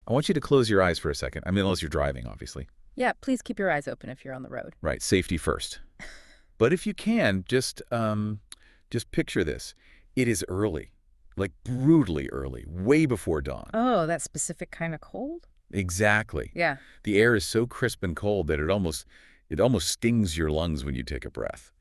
I want you to close your eyes for a second. I mean, unless you're driving, obviously. Yeah, please keep your eyes open if you're on the road. Right, safety first. But if you can, just picture this. It is early, like brutally early, way before dawn. Oh, that specific kind of cold? Exactly. Yeah. The air is so crisp and cold that it almost stings your lungs when you take a breath.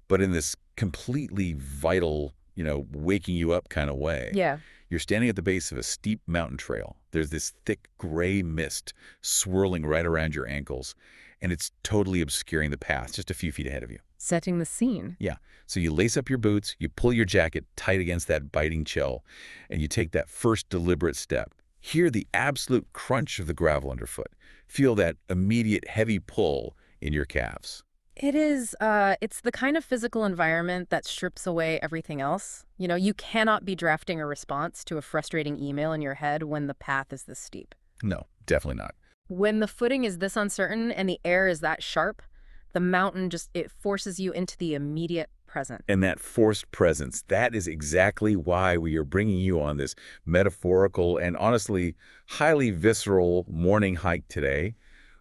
But in this completely vital, waking you up kind of way. Yeah. You're standing at the base of a steep mountain trail. There's this thick gray mist swirling right around your ankles, and it's totally obscuring the path just a few feet ahead of you. Setting the scene. Yeah. So you lace up your boots, you pull your jacket tight against that biting chill, and you take that first deliberate step. Hear the absolute crunch of the gravel underfoot. Feel that immediate heavy pull in your calves. It is, it's the kind of physical environment that strips away everything else. You cannot be drafting a response to a frustrating email in your head when the path is this steep. No, definitely not. When the footing is this uncertain and the air is that sharp, the mountain it forces you into the immediate present. And that forced presence, that is exactly why we are bringing you on this metaphorical and honestly highly visceral morning hike today.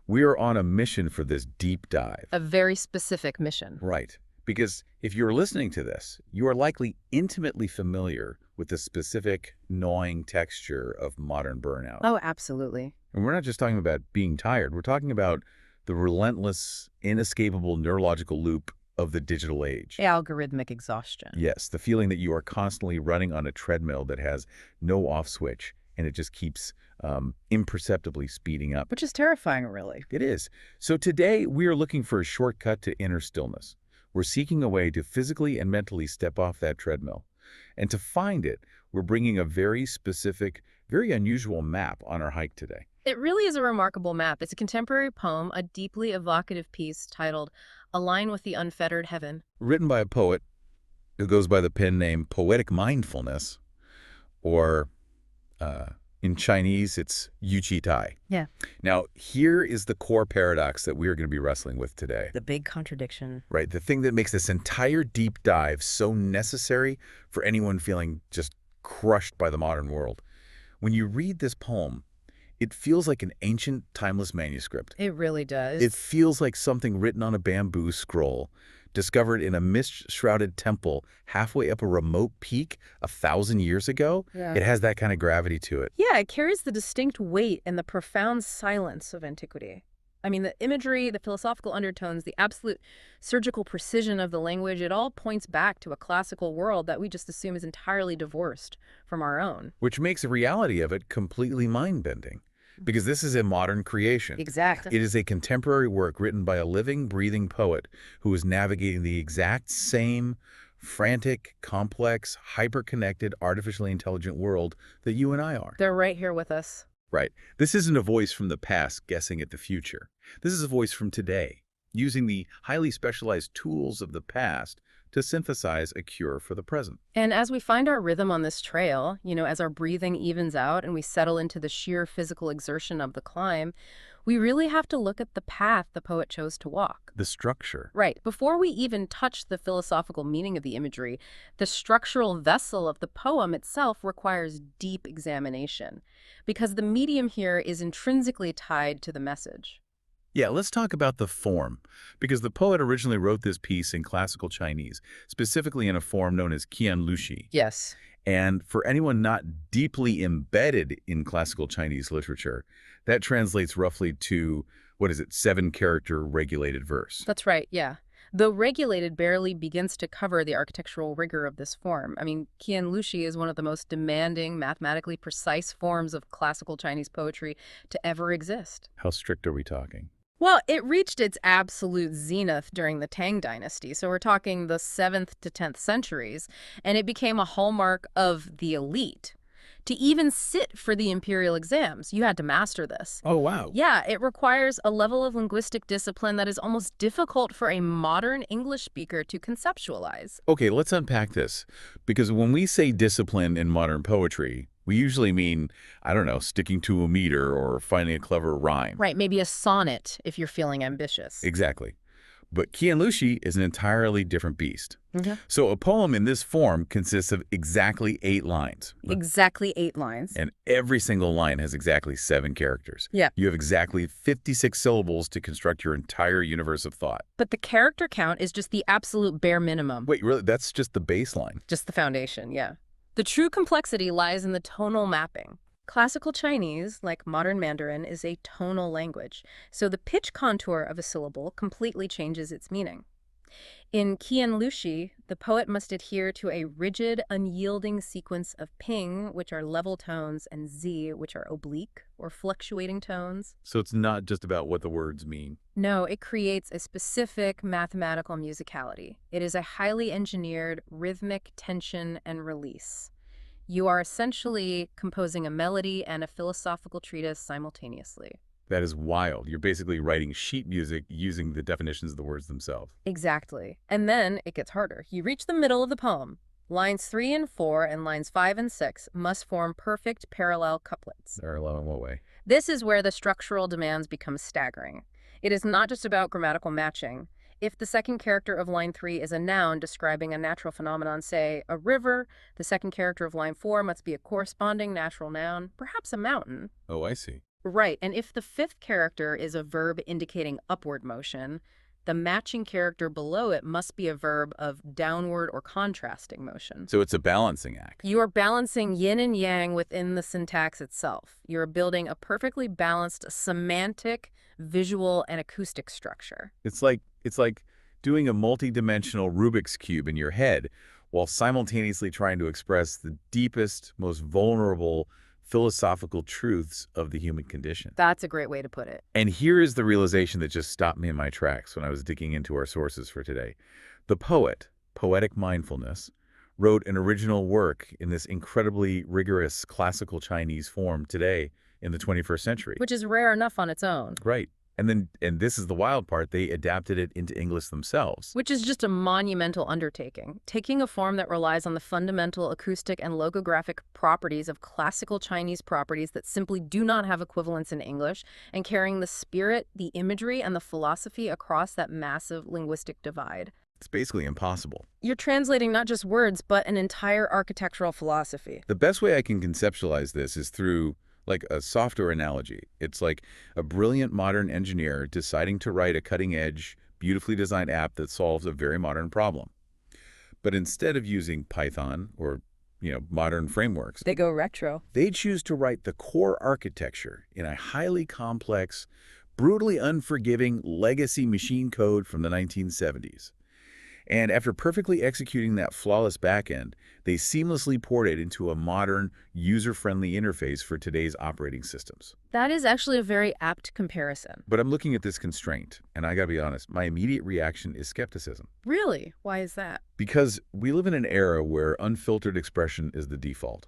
We are on a mission for this deep dive. A very specific mission. Right. Because if you're listening to this, you are likely intimately familiar with the specific gnawing texture of modern burnout. Oh, absolutely. And we're not just talking about being tired. We're talking about the relentless, inescapable neurological loop of the digital age. Algorithmic exhaustion. Yes, the feeling that you are constantly running on a treadmill that has no off switch, and it just keeps imperceptibly speeding up. Which is terrifying, really. It is. So today, we are looking for a shortcut to inner stillness. We're seeking a way to physically and mentally step off that treadmill. And to find it, we're bringing a very specific, very unusual map on our hike today. It really is a remarkable map. It's a contemporary poem, a deeply evocative piece titled A Line with the Unfettered Heaven. Written by a poet who goes by the pen name Poetic Mindfulness, or in Chinese, it's Yao Zhi Tian Ni. Yeah. Now, here is the core paradox that we are going to be wrestling with today. The big contradiction. Right. The thing that makes this entire deep dive so necessary for anyone feeling just crushed by the modern world. When you read this poem, it feels like an ancient, timeless manuscript. It really does. It feels like something written on a bamboo scroll, discovered in a mist-shrouded temple halfway up a remote peak 1,000 years ago. Yeah. It has that kind of gravity to it. Yeah, it carries the distinct weight and the profound silence of antiquity. I mean, the imagery, the philosophical undertones, the absolute surgical precision of the language, it all points back to a classical world that we just assume is entirely divorced from our own. Which makes the reality of it completely mind-bending. Because this is a modern creation. Exactly. It is a contemporary work written by a living, breathing poet who is navigating the exact same frantic, complex, hyper-connected, artificially intelligent world that you and I are. They're right here with us. Right. This isn't a voice from the past guessing at the future. This is a voice from today, using the highly specialized tools of the past to synthesize a cure for the present. And as we find our rhythm on this trail, as our breathing evens out and we settle into the sheer physical exertion of the climb, we really have to look at the path the poet chose to walk. The structure. Right. Before we even touch the philosophical meaning of the imagery, the structural vessel of the poem itself requires deep examination, because the medium here is intrinsically tied to the message. Yeah, let's talk about the form, because the poet originally wrote this piece in classical Chinese, specifically in a form known as Qianlushi. Yes. And for anyone not deeply embedded in classical Chinese literature, that translates roughly to, 7-character regulated verse. That's right, yeah. Though regulated barely begins to cover the architectural rigor of this form. I mean, Qianlushi is one of the most demanding, mathematically precise forms of classical Chinese poetry to ever exist. How strict are we talking? Well, it reached its absolute zenith during the Tang Dynasty, so we're talking the 7th to 10th centuries, and it became a hallmark of the elite. To even sit for the imperial exams, you had to master this. Oh, wow. Yeah, it requires a level of linguistic discipline that is almost difficult for a modern English speaker to conceptualize. Okay, let's unpack this, because when we say discipline in modern poetry, we usually mean, sticking to a meter or finding a clever rhyme. Right, maybe a sonnet if you're feeling ambitious. Exactly. But Qianlushi is an entirely different beast. Okay. So a poem in this form consists of exactly 8 lines. Exactly 8 lines. And every single line has exactly 7 characters. Yeah. You have exactly 56 syllables to construct your entire universe of thought. But the character count is just the absolute bare minimum. Wait, really? That's just the baseline? Just the foundation, yeah. The true complexity lies in the tonal mapping. Classical Chinese, like modern Mandarin, is a tonal language, so the pitch contour of a syllable completely changes its meaning. In Qianlushi, the poet must adhere to a rigid, unyielding sequence of ping, which are level tones, and zi, which are oblique or fluctuating tones. So it's not just about what the words mean. No, it creates a specific mathematical musicality. It is a highly engineered rhythmic tension and release. You are essentially composing a melody and a philosophical treatise simultaneously. That is wild. You're basically writing sheet music using the definitions of the words themselves. Exactly. And then it gets harder. You reach the middle of the poem. Lines 3 and 4 and lines 5 and 6 must form perfect parallel couplets. Parallel in what way? This is where the structural demands become staggering. It is not just about grammatical matching. If the second character of line 3 is a noun describing a natural phenomenon, say a river, the second character of line 4 must be a corresponding natural noun, perhaps a mountain. Oh, I see. Right, and if the fifth character is a verb indicating upward motion, the matching character below it must be a verb of downward or contrasting motion. So it's a balancing act. You are balancing yin and yang within the syntax itself. You're building a perfectly balanced semantic, visual, and acoustic structure. It's like doing a multi-dimensional Rubik's Cube in your head while simultaneously trying to express the deepest, most vulnerable philosophical truths of the human condition. That's a great way to put it. And here is the realization that just stopped me in my tracks when I was digging into our sources for today. The poet, Poetic Mindfulness, wrote an original work in this incredibly rigorous classical Chinese form today in the 21st century. Which is rare enough on its own. Right. And this is the wild part, they adapted it into English themselves. Which is just a monumental undertaking, taking a form that relies on the fundamental acoustic and logographic properties of classical Chinese properties that simply do not have equivalents in English, and carrying the spirit, the imagery, and the philosophy across that massive linguistic divide. It's basically impossible. You're translating not just words, but an entire architectural philosophy. The best way I can conceptualize this is through like a software analogy. It's like a brilliant modern engineer deciding to write a cutting-edge, beautifully designed app that solves a very modern problem. But instead of using Python or, modern frameworks, They go retro. they choose to write the core architecture in a highly complex, brutally unforgiving legacy machine code from the 1970s. And after perfectly executing that flawless backend, they seamlessly port it into a modern, user-friendly interface for today's operating systems. That is actually a very apt comparison. But I'm looking at this constraint, and I gotta be honest, my immediate reaction is skepticism. Really? Why is that? Because we live in an era where unfiltered expression is the default.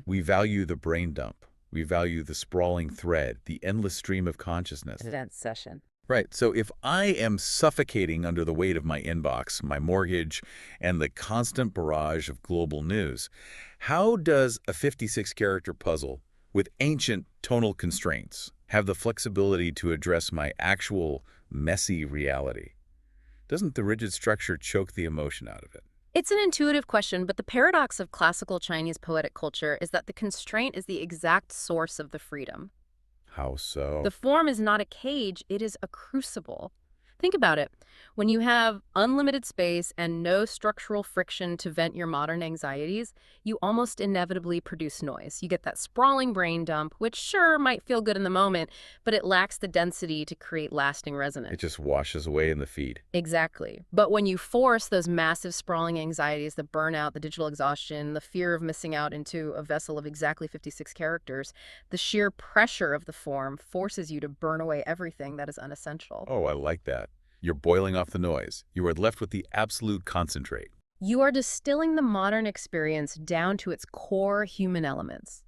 We value the brain dump. We value the sprawling thread, the endless stream of consciousness. Advanced session. Right. So if I am suffocating under the weight of my inbox, my mortgage, and the constant barrage of global news, how does a 56-character puzzle with ancient tonal constraints have the flexibility to address my actual messy reality? Doesn't the rigid structure choke the emotion out of it? It's an intuitive question, but the paradox of classical Chinese poetic culture is that the constraint is the exact source of the freedom. How so? The form is not a cage, it is a crucible. Think about it. When you have unlimited space and no structural friction to vent your modern anxieties, you almost inevitably produce noise. You get that sprawling brain dump, which sure might feel good in the moment, but it lacks the density to create lasting resonance. It just washes away in the feed. Exactly. But when you force those massive sprawling anxieties, the burnout, the digital exhaustion, the fear of missing out into a vessel of exactly 56 characters, the sheer pressure of the form forces you to burn away everything that is unessential. Oh, I like that. You're boiling off the noise. You are left with the absolute concentrate. You are distilling the modern experience down to its core human elements.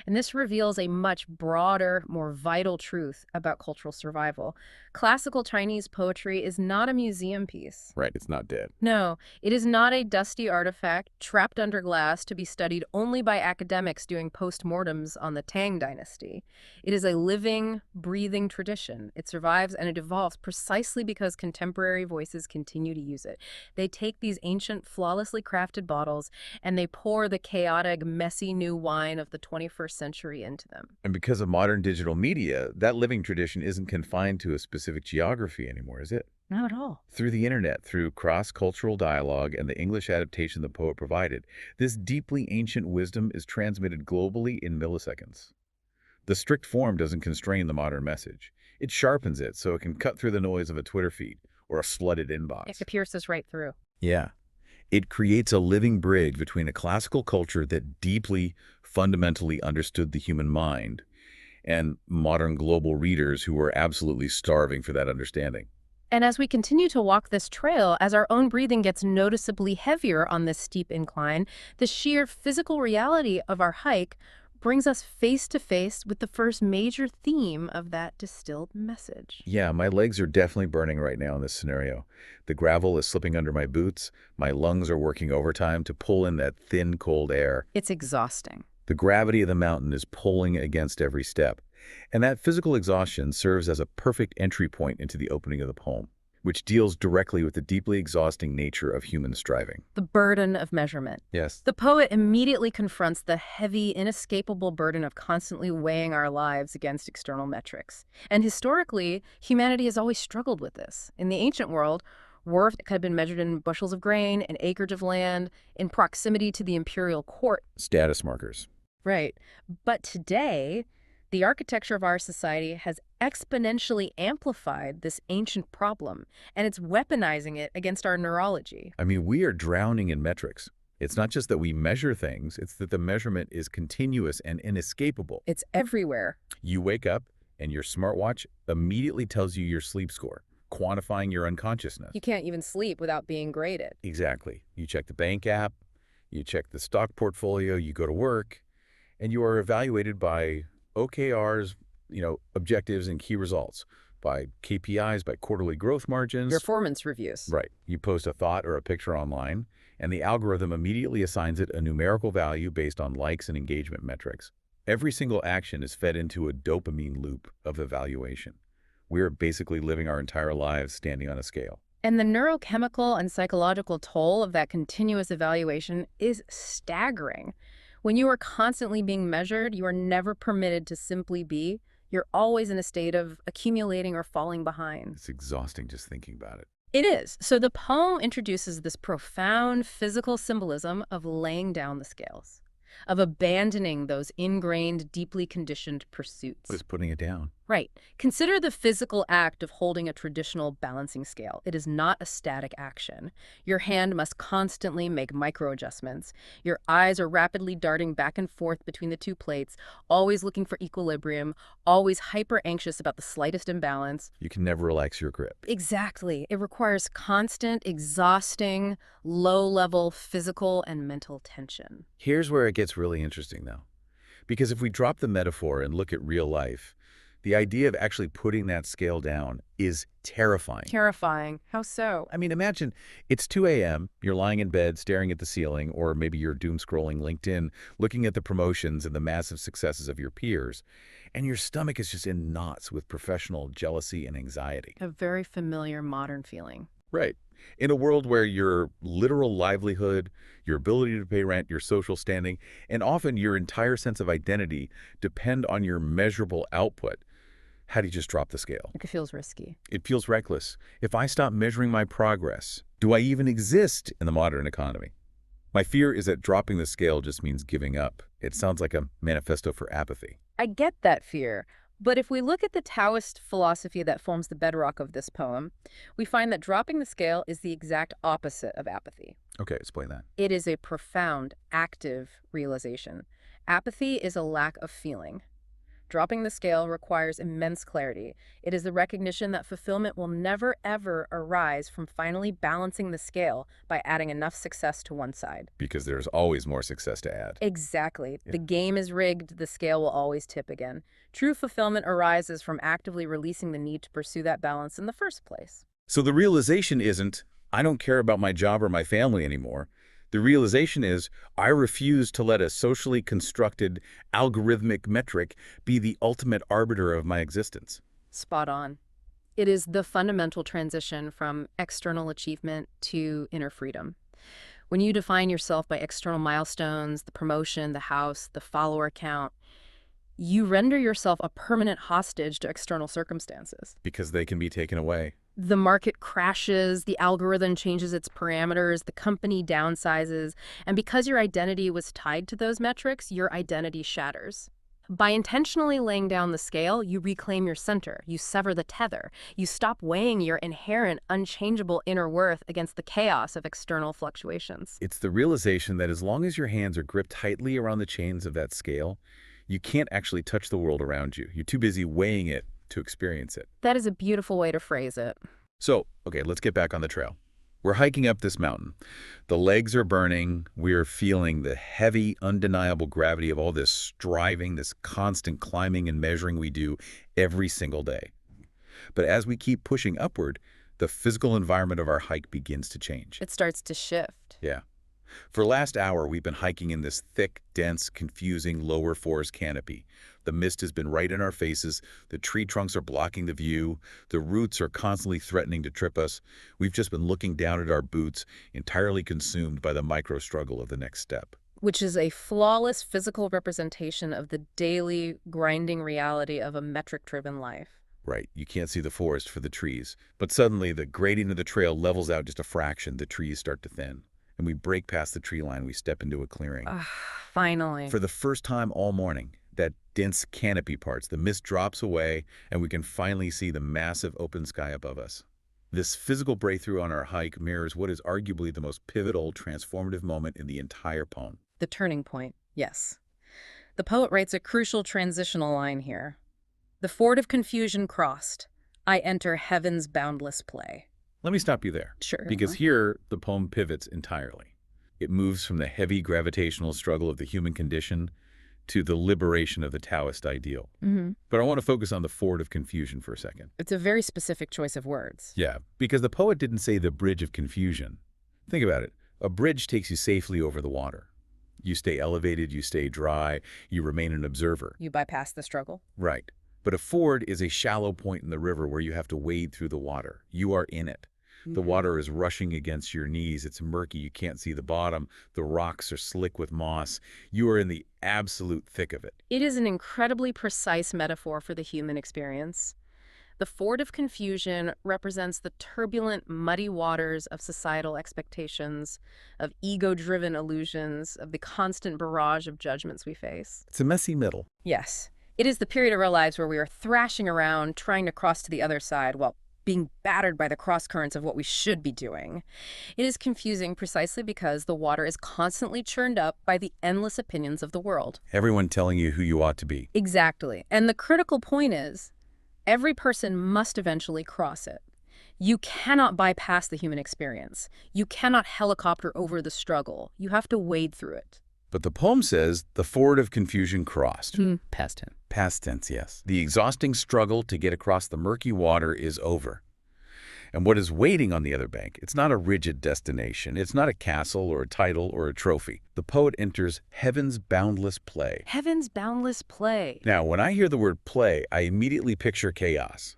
And this reveals a much broader, more vital truth about cultural survival. Classical Chinese poetry is not a museum piece. Right, it's not dead. No, it is not a dusty artifact trapped under glass to be studied only by academics doing postmortems on the Tang dynasty. It is a living, breathing tradition. It survives and it evolves precisely because contemporary voices continue to use it. They take these ancient, flawlessly crafted bottles and they pour the chaotic, messy new wine of the 21st century into them. And because of modern digital media, that living tradition isn't confined to a specific geography anymore, is it? Not at all. Through the internet, through cross-cultural dialogue and the English adaptation the poet provided, this deeply ancient wisdom is transmitted globally in milliseconds. The strict form doesn't constrain the modern message. It sharpens it so it can cut through the noise of a Twitter feed or a flooded inbox. It pierces right through. Yeah. It creates a living bridge between a classical culture that deeply, fundamentally understood the human mind and modern global readers who were absolutely starving for that understanding. And as we continue to walk this trail, as our own breathing gets noticeably heavier on this steep incline, the sheer physical reality of our hike brings us face to face with the first major theme of that distilled message. Yeah, my legs are definitely burning right now in this scenario. The gravel is slipping under my boots. My lungs are working overtime to pull in that thin, cold air. It's exhausting. The gravity of the mountain is pulling against every step. And that physical exhaustion serves as a perfect entry point into the opening of the poem, which deals directly with the deeply exhausting nature of human striving. The burden of measurement. Yes. The poet immediately confronts the heavy, inescapable burden of constantly weighing our lives against external metrics. And historically, humanity has always struggled with this. In the ancient world, worth had been measured in bushels of grain, an acreage of land, in proximity to the imperial court. Status markers. Right. But today, the architecture of our society has exponentially amplified this ancient problem, and it's weaponizing it against our neurology. I mean, we are drowning in metrics. It's not just that we measure things, it's that the measurement is continuous and inescapable. It's everywhere. You wake up and your smartwatch immediately tells you your sleep score, quantifying your unconsciousness. You can't even sleep without being graded. Exactly. You check the bank app, you check the stock portfolio, you go to work, and you are evaluated by OKRs, objectives and key results, by KPIs, by quarterly growth margins. Performance reviews. Right. You post a thought or a picture online, and the algorithm immediately assigns it a numerical value based on likes and engagement metrics. Every single action is fed into a dopamine loop of evaluation. We're basically living our entire lives standing on a scale. And the neurochemical and psychological toll of that continuous evaluation is staggering. When you are constantly being measured, you are never permitted to simply be. You're always in a state of accumulating or falling behind. It's exhausting just thinking about it. It is. So the poem introduces this profound physical symbolism of laying down the scales, of abandoning those ingrained, deeply conditioned pursuits. Just putting it down. Right. Consider the physical act of holding a traditional balancing scale. It is not a static action. Your hand must constantly make micro-adjustments. Your eyes are rapidly darting back and forth between the two plates, always looking for equilibrium, always hyper-anxious about the slightest imbalance. You can never relax your grip. Exactly. It requires constant, exhausting, low-level physical and mental tension. Here's where it gets really interesting, though. Because if we drop the metaphor and look at real life, the idea of actually putting that scale down is terrifying. Terrifying. How so? I mean, imagine it's 2 a.m., you're lying in bed staring at the ceiling, or maybe you're doom-scrolling LinkedIn, looking at the promotions and the massive successes of your peers, and your stomach is just in knots with professional jealousy and anxiety. A very familiar modern feeling. Right. In a world where your literal livelihood, your ability to pay rent, your social standing, and often your entire sense of identity depend on your measurable output, how do you just drop the scale? It feels risky. It feels reckless. If I stop measuring my progress, do I even exist in the modern economy? My fear is that dropping the scale just means giving up. It sounds like a manifesto for apathy. I get that fear. But if we look at the Taoist philosophy that forms the bedrock of this poem, we find that dropping the scale is the exact opposite of apathy. Okay, explain that. It is a profound, active realization. Apathy is a lack of feeling. Dropping the scale requires immense clarity. It is the recognition that fulfillment will never, ever arise from finally balancing the scale by adding enough success to one side. Because there's always more success to add. Exactly. Yeah. The game is rigged, the scale will always tip again. True fulfillment arises from actively releasing the need to pursue that balance in the first place. So the realization isn't, I don't care about my job or my family anymore. The realization is, I refuse to let a socially constructed, algorithmic metric be the ultimate arbiter of my existence. Spot on. It is the fundamental transition from external achievement to inner freedom. When you define yourself by external milestones, the promotion, the house, the follower count, you render yourself a permanent hostage to external circumstances. Because they can be taken away. The market crashes, the algorithm changes its parameters, the company downsizes, and because your identity was tied to those metrics, your identity shatters. By intentionally laying down the scale, you reclaim your center, you sever the tether, you stop weighing your inherent, unchangeable inner worth against the chaos of external fluctuations. It's the realization that as long as your hands are gripped tightly around the chains of that scale, you can't actually touch the world around you. You're too busy weighing it to experience it. That is a beautiful way to phrase it. So, okay, let's get back on the trail. We're hiking up this mountain. The legs are burning. We're feeling the heavy, undeniable gravity of all this striving, this constant climbing and measuring we do every single day. But as we keep pushing upward, the physical environment of our hike begins to change. It starts to shift. Yeah. For the last hour, we've been hiking in this thick, dense, confusing lower forest canopy. The mist has been right in our faces, the tree trunks are blocking the view, the roots are constantly threatening to trip us. We've just been looking down at our boots, entirely consumed by the micro-struggle of the next step. Which is a flawless physical representation of the daily, grinding reality of a metric-driven life. Right, you can't see the forest for the trees, but suddenly the gradient of the trail levels out just a fraction, the trees start to thin. And we break past the tree line, we step into a clearing. Finally. For the first time all morning, that dense canopy parts, the mist drops away, and we can finally see the massive open sky above us. This physical breakthrough on our hike mirrors what is arguably the most pivotal, transformative moment in the entire poem. The turning point, yes. The poet writes a crucial transitional line here. The ford of confusion crossed, I enter heaven's boundless play. Let me stop you there. Sure. Because here, the poem pivots entirely. It moves from the heavy gravitational struggle of the human condition to the liberation of the Taoist ideal. But I want to focus on the ford of confusion for a second. It's a very specific choice of words. Yeah, because the poet didn't say the bridge of confusion. Think about it. A bridge takes you safely over the water. You stay elevated, you stay dry, you remain an observer. You bypass the struggle. Right. But a ford is a shallow point in the river where you have to wade through the water. You are in it. The water is rushing against your knees. It's murky. You can't see the bottom. The rocks are slick with moss. You are in the absolute thick of it. It is an incredibly precise metaphor for the human experience. The ford of confusion represents the turbulent, muddy waters of societal expectations, of ego-driven illusions, of the constant barrage of judgments we face. It's a messy middle. Yes. It is the period of our lives where we are thrashing around, trying to cross to the other side while being battered by the cross-currents of what we should be doing. It is confusing precisely because the water is constantly churned up by the endless opinions of the world. Everyone telling you who you ought to be. Exactly. And the critical point is, every person must eventually cross it. You cannot bypass the human experience. You cannot helicopter over the struggle. You have to wade through it. But the poem says the ford of confusion crossed. Past tense. Past tense, yes. The exhausting struggle to get across the murky water is over. And what is waiting on the other bank, it's not a rigid destination. It's not a castle or a title or a trophy. The poet enters heaven's boundless play. Heaven's boundless play. Now, when I hear the word play, I immediately picture chaos.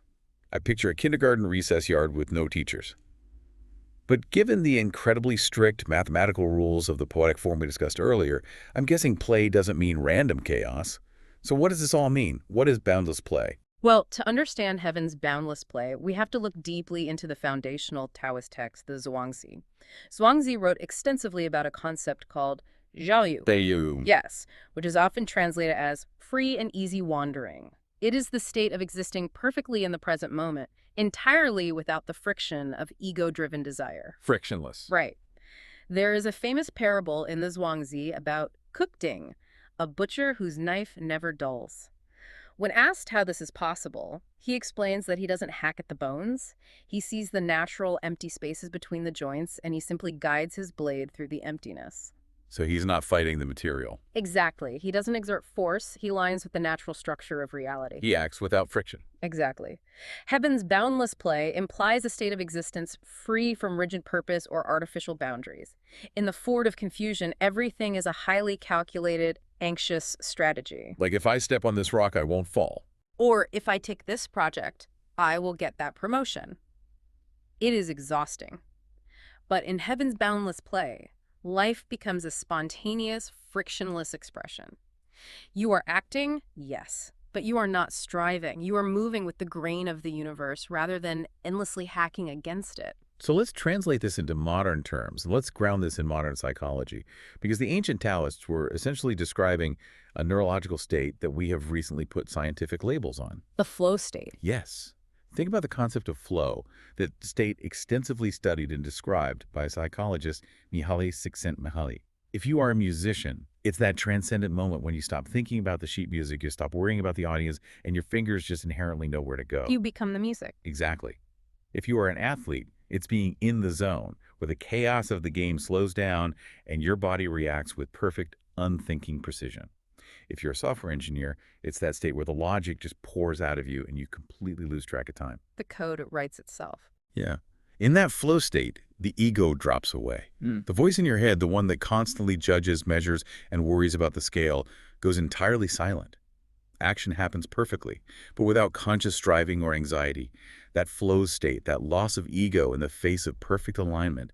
I picture a kindergarten recess yard with no teachers. But given the incredibly strict mathematical rules of the poetic form we discussed earlier, I'm guessing play doesn't mean random chaos. So what does this all mean? What is boundless play? Well, to understand heaven's boundless play, we have to look deeply into the foundational Taoist text, the Zhuangzi. Zhuangzi wrote extensively about a concept called Zhaoyu. Yes, which is often translated as free and easy wandering. It is the state of existing perfectly in the present moment, entirely without the friction of ego-driven desire. Frictionless. Right. There is a famous parable in the Zhuangzi about Kukding, a butcher whose knife never dulls. When asked how this is possible, he explains that he doesn't hack at the bones. He sees the natural empty spaces between the joints, and he simply guides his blade through the emptiness. So he's not fighting the material. Exactly. He doesn't exert force. He aligns with the natural structure of reality. He acts without friction. Exactly. Heaven's boundless play implies a state of existence free from rigid purpose or artificial boundaries. In the Ford of confusion, everything is a highly calculated, anxious strategy. Like, if I step on this rock, I won't fall. Or if I take this project, I will get that promotion. It is exhausting. But in Heaven's boundless play, life becomes a spontaneous, frictionless expression. You are acting, yes, but you are not striving. You are moving with the grain of the universe rather than endlessly hacking against it. So let's translate this into modern terms. Let's ground this in modern psychology, because the ancient Taoists were essentially describing a neurological state that we have recently put scientific labels on. The flow state. Yes. Think about the concept of flow, that state extensively studied and described by psychologist Mihaly Csikszentmihalyi. If you are a musician, it's that transcendent moment when you stop thinking about the sheet music, you stop worrying about the audience, and your fingers just inherently know where to go. You become the music. Exactly. If you are an athlete, it's being in the zone, where the chaos of the game slows down and your body reacts with perfect, unthinking precision. If you're a software engineer, it's that state where the logic just pours out of you and you completely lose track of time. The code writes itself. Yeah. In that flow state, the ego drops away. The voice in your head, the one that constantly judges, measures, and worries about the scale, goes entirely silent. Action happens perfectly, but without conscious striving or anxiety. That flow state, that loss of ego in the face of perfect alignment,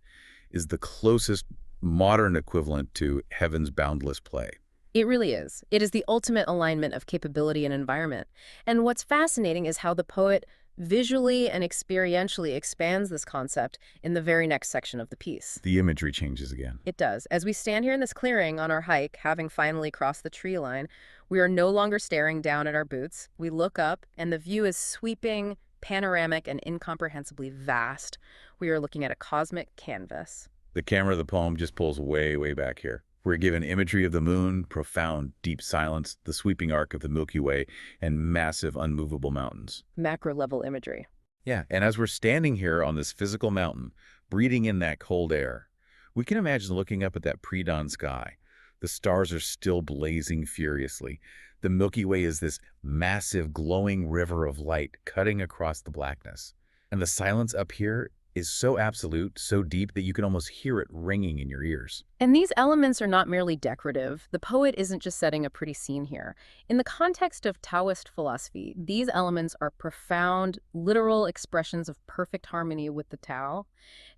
is the closest modern equivalent to Heaven's boundless play. It really is. It is the ultimate alignment of capability and environment. And what's fascinating is how the poet visually and experientially expands this concept in the very next section of the piece. The imagery changes again. It does. As we stand here in this clearing on our hike, having finally crossed the tree line, we are no longer staring down at our boots. We look up, and the view is sweeping, panoramic, and incomprehensibly vast. We are looking at a cosmic canvas. The camera of the poem just pulls way, way back here. We're given imagery of the moon, profound, deep silence, the sweeping arc of the Milky Way, and massive, unmovable mountains. Macro-level imagery. Yeah, and as we're standing here on this physical mountain, breathing in that cold air, we can imagine looking up at that pre-dawn sky. The stars are still blazing furiously. The Milky Way is this massive, glowing river of light cutting across the blackness. And the silence up here is so absolute, so deep, that you can almost hear it ringing in your ears. And these elements are not merely decorative. The poet isn't just setting a pretty scene here. In the context of Taoist philosophy, these elements are profound, literal expressions of perfect harmony with the Tao.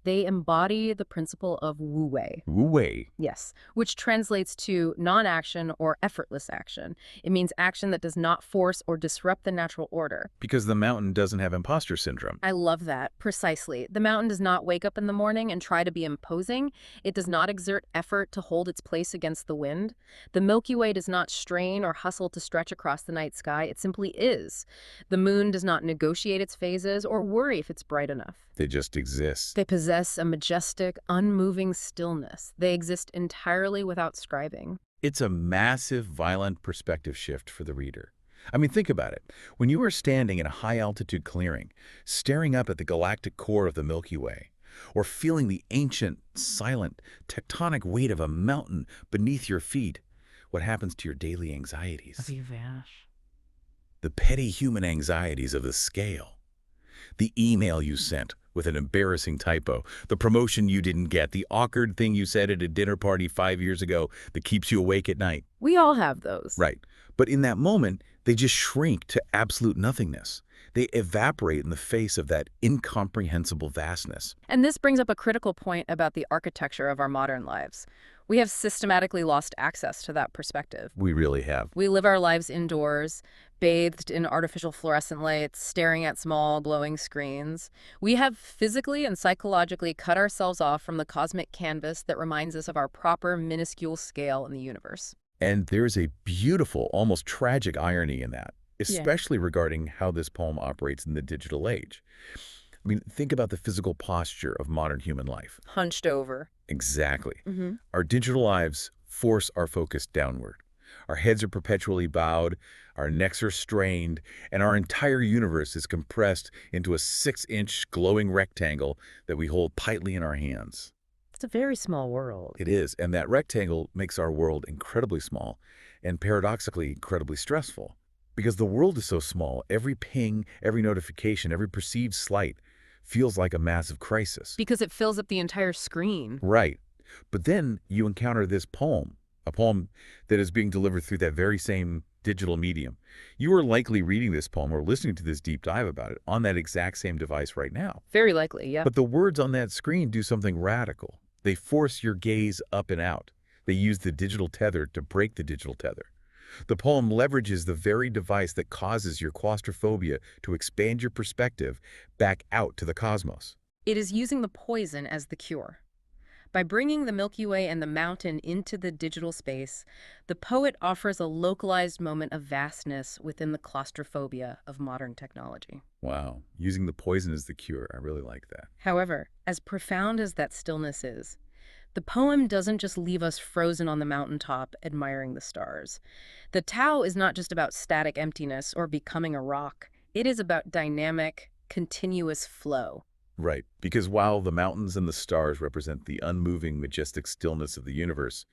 They embody the principle of Wu Wei. Wu Wei. Yes, which translates to non-action or effortless action. It means action that does not force or disrupt the natural order. Because the mountain doesn't have imposter syndrome. I love that. Precisely. The mountain does not wake up in the morning and try to be imposing. It does not exert effort to hold its place against the wind. The Milky Way does not strain or hustle to stretch across the night sky. It simply is. The moon does not negotiate its phases or worry if it's bright enough. They just exist. They possess a majestic, unmoving stillness. They exist entirely without scribing. It's a massive, violent perspective shift for the reader. I mean, think about it. When you are standing in a high-altitude clearing, staring up at the galactic core of the Milky Way, or feeling the ancient, silent, tectonic weight of a mountain beneath your feet, what happens to your daily anxieties? They vanish. The petty human anxieties of the scale. The email you sent with an embarrassing typo, the promotion you didn't get, the awkward thing you said at a dinner party 5 years ago that keeps you awake at night. We all have those. Right. But in that moment, they just shrink to absolute nothingness. They evaporate in the face of that incomprehensible vastness. And this brings up a critical point about the architecture of our modern lives. We have systematically lost access to that perspective. We really have. We live our lives indoors, bathed in artificial fluorescent lights, staring at small, glowing screens. We have physically and psychologically cut ourselves off from the cosmic canvas that reminds us of our proper, minuscule scale in the universe. And there's a beautiful, almost tragic irony in that, especially regarding how this poem operates in the digital age. I mean, think about the physical posture of modern human life. Hunched over. Exactly. Our digital lives force our focus downward. Our heads are perpetually bowed, our necks are strained, and our entire universe is compressed into a 6-inch glowing rectangle that we hold tightly in our hands. It's a very small world. It is, and that rectangle makes our world incredibly small and paradoxically incredibly stressful. Because the world is so small, every ping, every notification, every perceived slight feels like a massive crisis. Because it fills up the entire screen. Right. But then you encounter this poem, a poem that is being delivered through that very same digital medium. You are likely reading this poem or listening to this deep dive about it on that exact same device right now. Very likely, yeah. But the words on that screen do something radical. They force your gaze up and out. They use the digital tether to break the digital tether. The poem leverages the very device that causes your claustrophobia to expand your perspective back out to the cosmos. It is using the poison as the cure. By bringing the Milky Way and the mountain into the digital space, the poet offers a localized moment of vastness within the claustrophobia of modern technology. Wow, using the poison as the cure. I really like that. However, as profound as that stillness is, the poem doesn't just leave us frozen on the mountaintop admiring the stars. The Tao is not just about static emptiness or becoming a rock. It is about dynamic, continuous flow. Right, because while the mountains and the stars represent the unmoving, majestic stillness of the universe,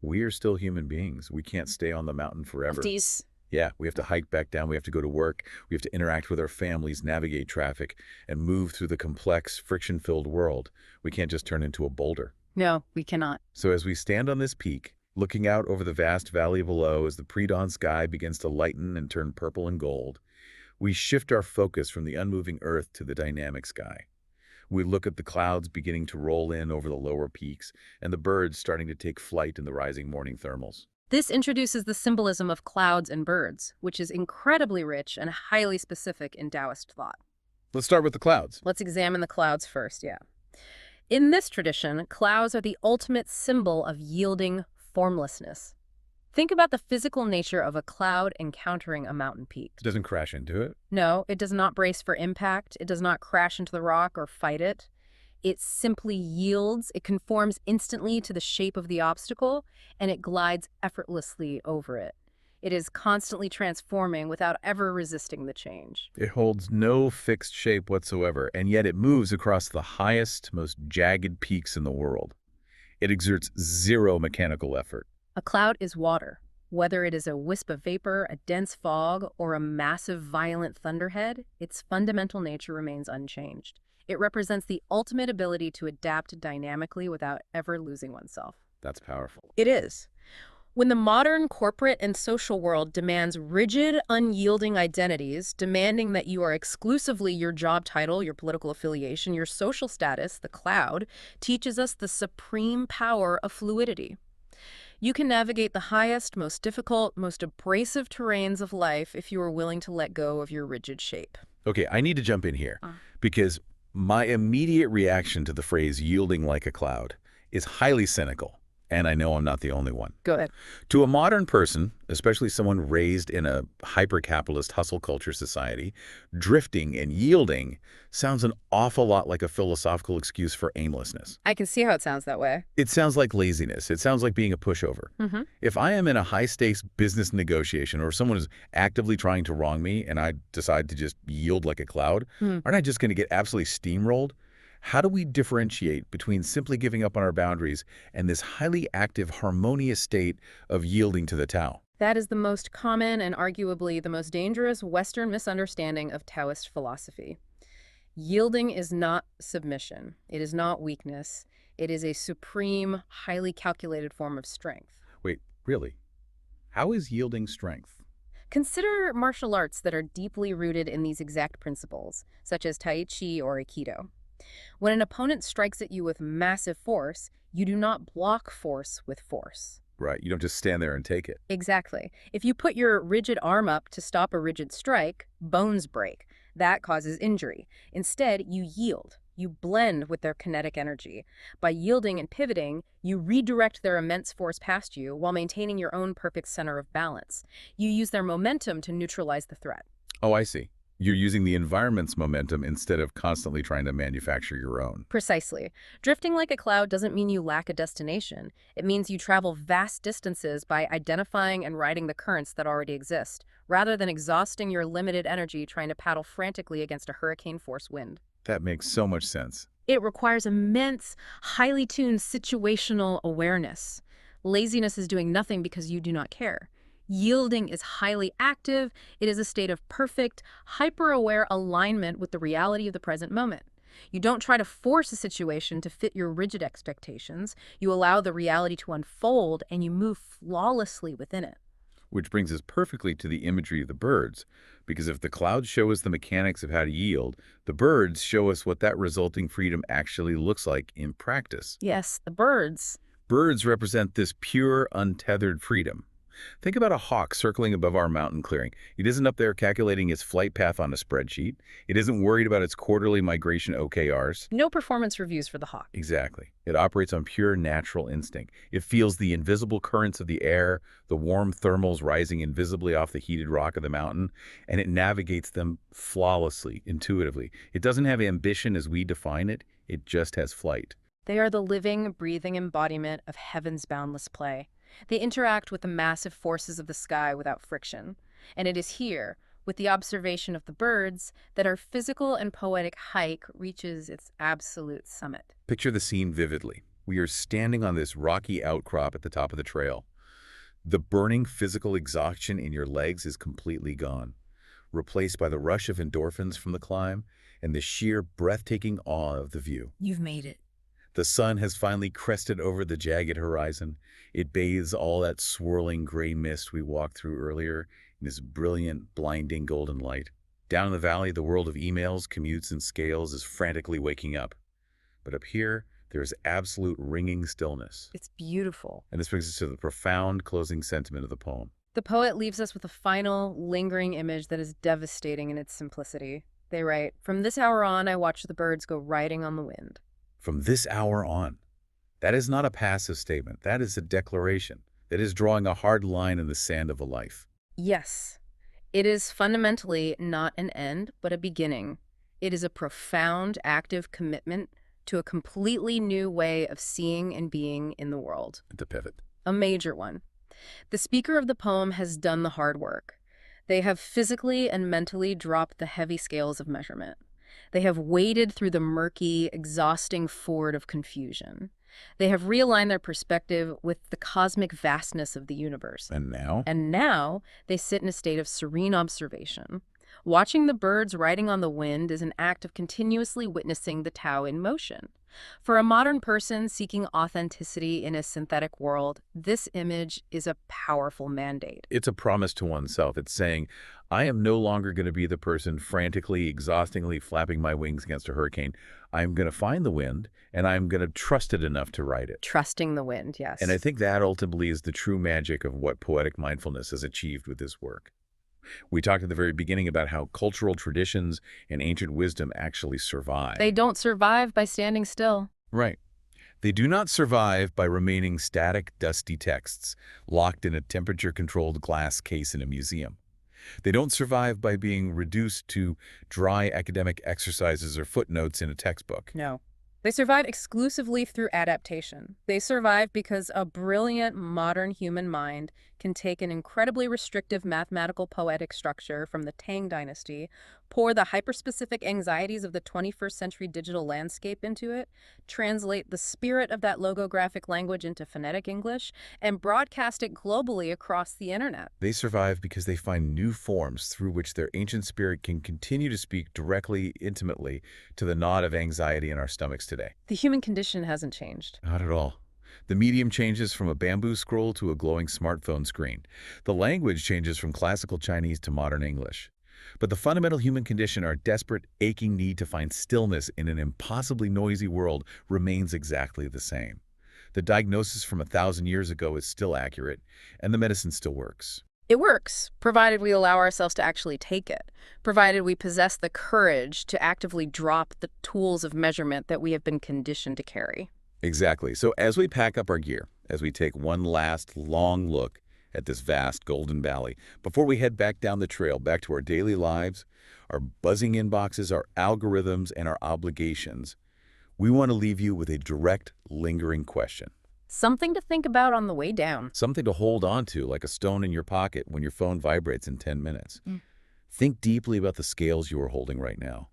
we are still human beings. We can't stay on the mountain forever. These Yeah, we have to hike back down. We have to go to work. We have to interact with our families, navigate traffic, and move through the complex, friction-filled world. We can't just turn into a boulder. No, we cannot. So as we stand on this peak, looking out over the vast valley below as the pre-dawn sky begins to lighten and turn purple and gold, we shift our focus from the unmoving earth to the dynamic sky. We look at the clouds beginning to roll in over the lower peaks and the birds starting to take flight in the rising morning thermals. This introduces the symbolism of clouds and birds, which is incredibly rich and highly specific in Taoist thought. Let's start with the clouds. Let's examine the clouds first, yeah. In this tradition, clouds are the ultimate symbol of yielding formlessness. Think about the physical nature of a cloud encountering a mountain peak. It doesn't crash into it. No, it does not brace for impact. It does not crash into the rock or fight it. It simply yields. It conforms instantly to the shape of the obstacle, and it glides effortlessly over it. It is constantly transforming without ever resisting the change. It holds no fixed shape whatsoever, and yet it moves across the highest, most jagged peaks in the world. It exerts zero mechanical effort. A cloud is water. Whether it is a wisp of vapor, a dense fog, or a massive, violent thunderhead, its fundamental nature remains unchanged. It represents the ultimate ability to adapt dynamically without ever losing oneself. That's powerful. It is. When the modern corporate and social world demands rigid, unyielding identities, demanding that you are exclusively your job title, your political affiliation, your social status, the cloud teaches us the supreme power of fluidity. You can navigate the highest, most difficult, most abrasive terrains of life if you are willing to let go of your rigid shape. Okay, I need to jump in here because my immediate reaction to the phrase yielding like a cloud is highly cynical. And I know I'm not the only one. Go ahead. To a modern person, especially someone raised in a hyper-capitalist hustle culture society, drifting and yielding sounds an awful lot like a philosophical excuse for aimlessness. I can see how it sounds that way. It sounds like laziness. It sounds like being a pushover. If I am in a high-stakes business negotiation or someone is actively trying to wrong me and I decide to just yield like a cloud, aren't I just going to get absolutely steamrolled? How do we differentiate between simply giving up on our boundaries and this highly active, harmonious state of yielding to the Tao? That is the most common and arguably the most dangerous Western misunderstanding of Taoist philosophy. Yielding is not submission. It is not weakness. It is a supreme, highly calculated form of strength. Wait, really? How is yielding strength? Consider martial arts that are deeply rooted in these exact principles, such as Tai Chi or Aikido. When an opponent strikes at you with massive force, you do not block force with force. Right, you don't just stand there and take it. Exactly. If you put your rigid arm up to stop a rigid strike, bones break. That causes injury. Instead, you yield. You blend with their kinetic energy. By yielding and pivoting, you redirect their immense force past you while maintaining your own perfect center of balance. You use their momentum to neutralize the threat. Oh, I see. You're using the environment's momentum instead of constantly trying to manufacture your own. Precisely. Drifting like a cloud doesn't mean you lack a destination. It means you travel vast distances by identifying and riding the currents that already exist, rather than exhausting your limited energy trying to paddle frantically against a hurricane-force wind. That makes so much sense. It requires immense, highly tuned situational awareness. Laziness is doing nothing because you do not care. Yielding is highly active. It is a state of perfect, hyper-aware alignment with the reality of the present moment. You don't try to force a situation to fit your rigid expectations. You allow the reality to unfold, and you move flawlessly within it. Which brings us perfectly to the imagery of the birds, because if the clouds show us the mechanics of how to yield, the birds show us what that resulting freedom actually looks like in practice. Yes, the birds. Birds represent this pure, untethered freedom. Think about a hawk circling above our mountain clearing. It isn't up there calculating its flight path on a spreadsheet. It isn't worried about its quarterly migration OKRs. No performance reviews for the hawk. Exactly. It operates on pure natural instinct. It feels the invisible currents of the air, the warm thermals rising invisibly off the heated rock of the mountain, and it navigates them flawlessly, intuitively. It doesn't have ambition as we define it. It just has flight. They are the living, breathing embodiment of heaven's boundless play. They interact with the massive forces of the sky without friction. And it is here, with the observation of the birds, that our physical and poetic hike reaches its absolute summit. Picture the scene vividly. We are standing on this rocky outcrop at the top of the trail. The burning physical exhaustion in your legs is completely gone, replaced by the rush of endorphins from the climb and the sheer breathtaking awe of the view. You've made it. The sun has finally crested over the jagged horizon. It bathes all that swirling gray mist we walked through earlier in this brilliant, blinding golden light. Down in the valley, the world of emails, commutes, and scales is frantically waking up. But up here, there is absolute ringing stillness. It's beautiful. And this brings us to the profound closing sentiment of the poem. The poet leaves us with a final, lingering image that is devastating in its simplicity. They write, "From this hour on, I watch the birds go riding on the wind." From this hour on. That is not a passive statement. That is a declaration. That is drawing a hard line in the sand of a life. Yes, it is fundamentally not an end, but a beginning. It is a profound, active commitment to a completely new way of seeing and being in the world. To pivot. A major one. The speaker of the poem has done the hard work. They have physically and mentally dropped the heavy scales of measurement. They have waded through the murky, exhausting ford of confusion. They have realigned their perspective with the cosmic vastness of the universe. And now? And now they sit in a state of serene observation. Watching the birds riding on the wind is an act of continuously witnessing the Tao in motion. For a modern person seeking authenticity in a synthetic world, this image is a powerful mandate. It's a promise to oneself. It's saying, I am no longer going to be the person frantically, exhaustingly flapping my wings against a hurricane. I'm going to find the wind, and I'm going to trust it enough to ride it. Trusting the wind, yes. And I think that ultimately is the true magic of what Poetic Mindfulness has achieved with this work. We talked at the very beginning about how cultural traditions and ancient wisdom actually survive. They don't survive by standing still. Right. They do not survive by remaining static, dusty texts locked in a temperature-controlled glass case in a museum. They don't survive by being reduced to dry academic exercises or footnotes in a textbook. No. They survive exclusively through adaptation. They survive because a brilliant modern human mind can take an incredibly restrictive mathematical poetic structure from the Tang dynasty, pour the hyperspecific anxieties of the 21st century digital landscape into it, translate the spirit of that logographic language into phonetic English, and broadcast it globally across the internet. They survive because they find new forms through which their ancient spirit can continue to speak directly, intimately, to the knot of anxiety in our stomachs today. The human condition hasn't changed. Not at all. The medium changes from a bamboo scroll to a glowing smartphone screen. The language changes from classical Chinese to modern English. But the fundamental human condition, our desperate, aching need to find stillness in an impossibly noisy world, remains exactly the same. The diagnosis from 1,000 years ago is still accurate, and the medicine still works. It works, provided we allow ourselves to actually take it, provided we possess the courage to actively drop the tools of measurement that we have been conditioned to carry. Exactly. So as we pack up our gear, as we take one last long look at this vast Golden Valley. Before we head back down the trail, back to our daily lives, our buzzing inboxes, our algorithms, and our obligations, we want to leave you with a direct, lingering question. Something to think about on the way down. Something to hold on to like a stone in your pocket when your phone vibrates in 10 minutes. Think deeply about the scales you are holding right now.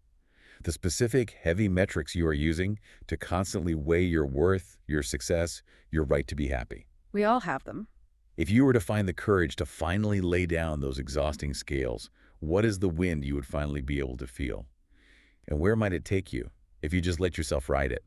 The specific, heavy metrics you are using to constantly weigh your worth, your success, your right to be happy. We all have them. If you were to find the courage to finally lay down those exhausting scales, what is the wind you would finally be able to feel? And where might it take you if you just let yourself ride it?